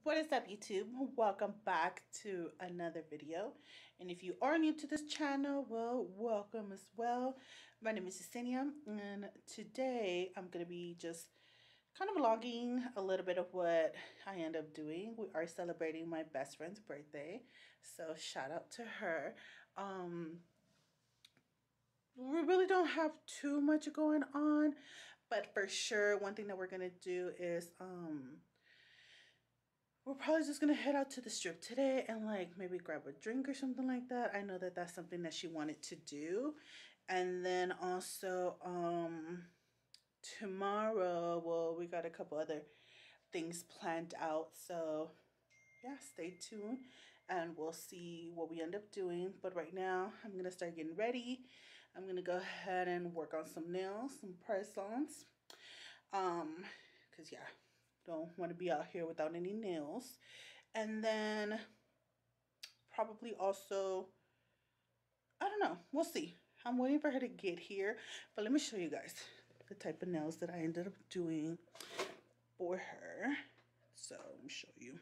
What is up, YouTube? Welcome back to another video. And if you are new to this channel, well, welcome as well. My name is Yesenia, and today I'm going to be just kind of vlogging a little bit of what I end up doing. We are celebrating my best friend's birthday, so shout out to her. We really don't have too much going on, but for sure one thing that we're going to do is we're probably just gonna head out to the strip today and like maybe grab a drink or something like that. I know that that's something that she wanted to do. And then also tomorrow, well, we got a couple other things planned out, so yeah, stay tuned and we'll see what we end up doing. But right now I'm gonna start getting ready. I'm gonna go ahead and work on some nails, some press-ons, because yeah, don't want to be out here without any nails. And then probably also, I don't know, we'll see. I'm waiting for her to get here, but let me show you guys the type of nails that I ended up doing for her. So let me show you.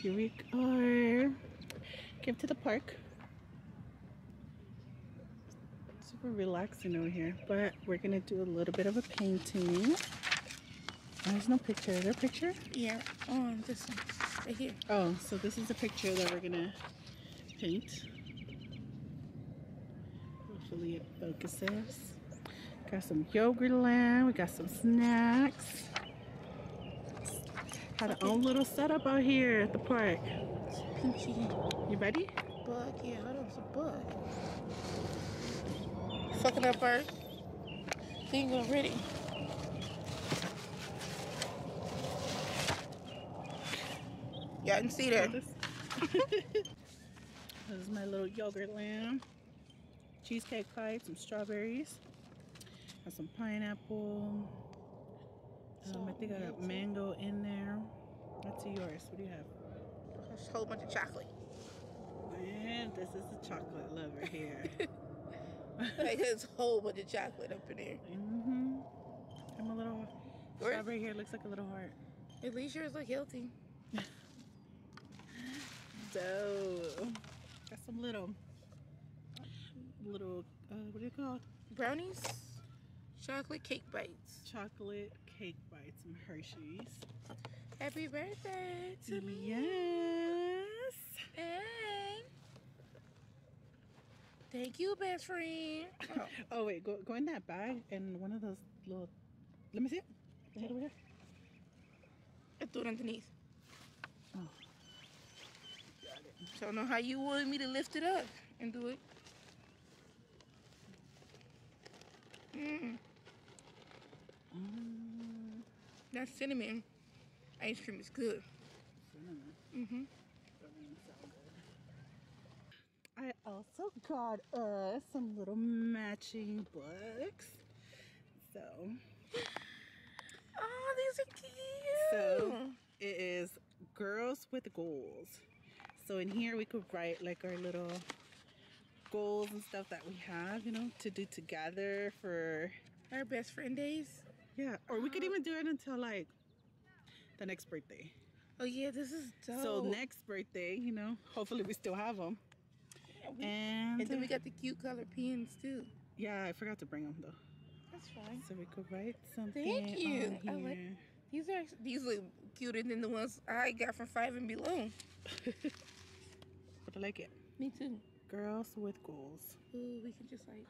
Here we are. Came to the park. Super relaxing over here, but we're gonna do a little bit of a painting. There's no picture. Is there a picture? Yeah, on this one, right here. Oh, so this is the picture that we're gonna paint. Hopefully it focuses. Got some Yogurtland. We got some snacks. Had our own little setup out here at the park. Pinchy. You ready? Bug, yeah, hold on, it's a bug. Fucking up bird. Thing already. Y'all can see that. This is my little Yogurtland. Cheesecake pie, some strawberries. Got some pineapple. I think I got mango in there. What's yours? What do you have? Just a whole bunch of chocolate. And this is the chocolate lover here. Like there's a whole bunch of chocolate up in there. I'm a little strawberry here. Looks like a little heart. At least yours look healthy. So got some little what do you call it? Brownies. Chocolate cake bites. Chocolate cake bites, some Hershey's. Happy birthday to me. Yes. Hey. Thank you, best friend. Oh, Oh wait, go in that bag and one of those little. Let me see it. Is it over here? I threw it underneath. Oh. Got it. So I don't know how you wanted me to lift it up and do it. That cinnamon ice cream is good. Cinnamon. Doesn't sound good. I also got us some little matching books. So. Oh, these are cute. So it is Girls with Goals. So in here we could write like our little goals and stuff that we have, you know, to do together for Our best friend days. yeah, or we could even do it until like the next birthday. Oh yeah, this is dope. So next birthday, you know, hopefully we still have them. And then we got the cute color pens too. Yeah, I forgot to bring them though. That's fine. So we could write something. Thank you. On I like here. these look cuter than the ones I got from Five and Below. But I like it. Me too. Girls with Goals. Ooh, we can just like.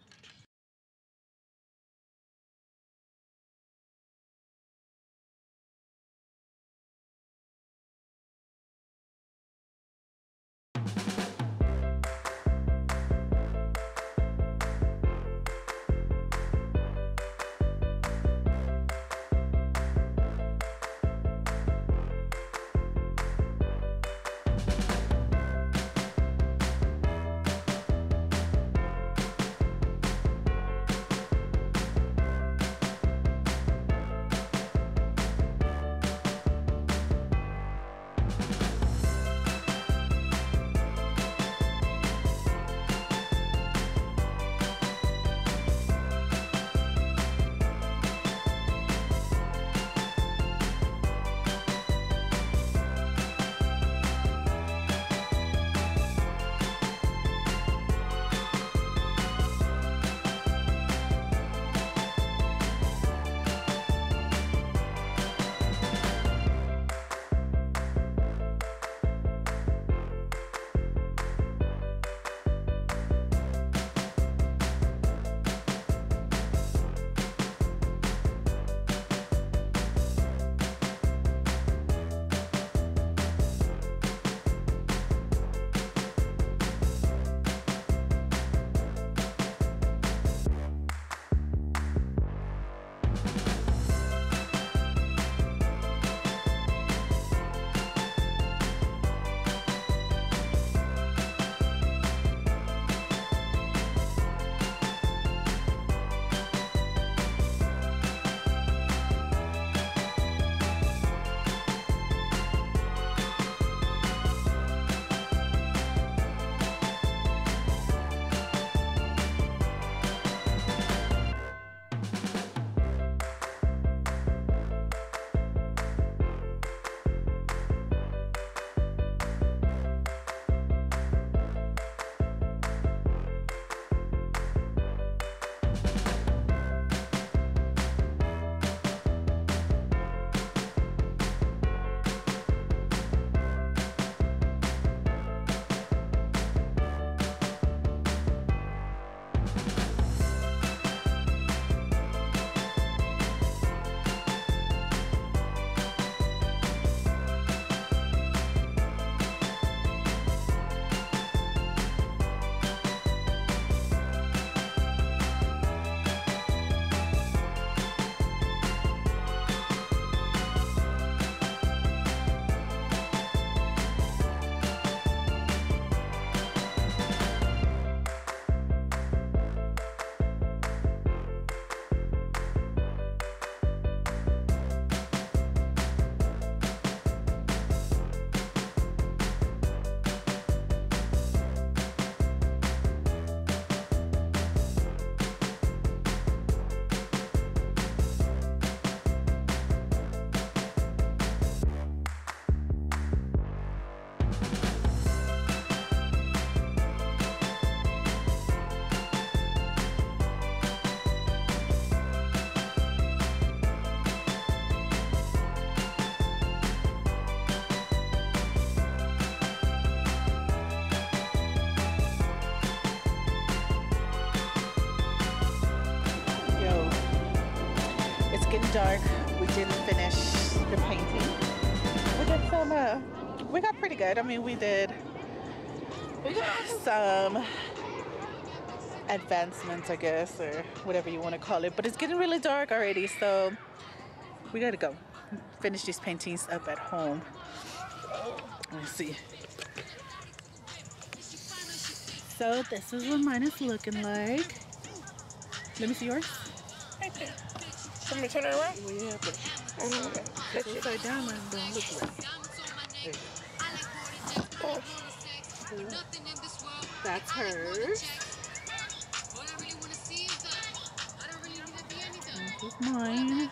it's getting dark. We didn't finish the painting. We did some, we got pretty good. I mean, we did some advancements, I guess, or whatever you want to call it. But it's getting really dark already, so we gotta go finish these paintings up at home. Let's see. So this is what mine is looking like. Let me see yours. Let me turn it around. Oh, yeah, but it's upside down and don't look right. Oh. That's hers. This is mine.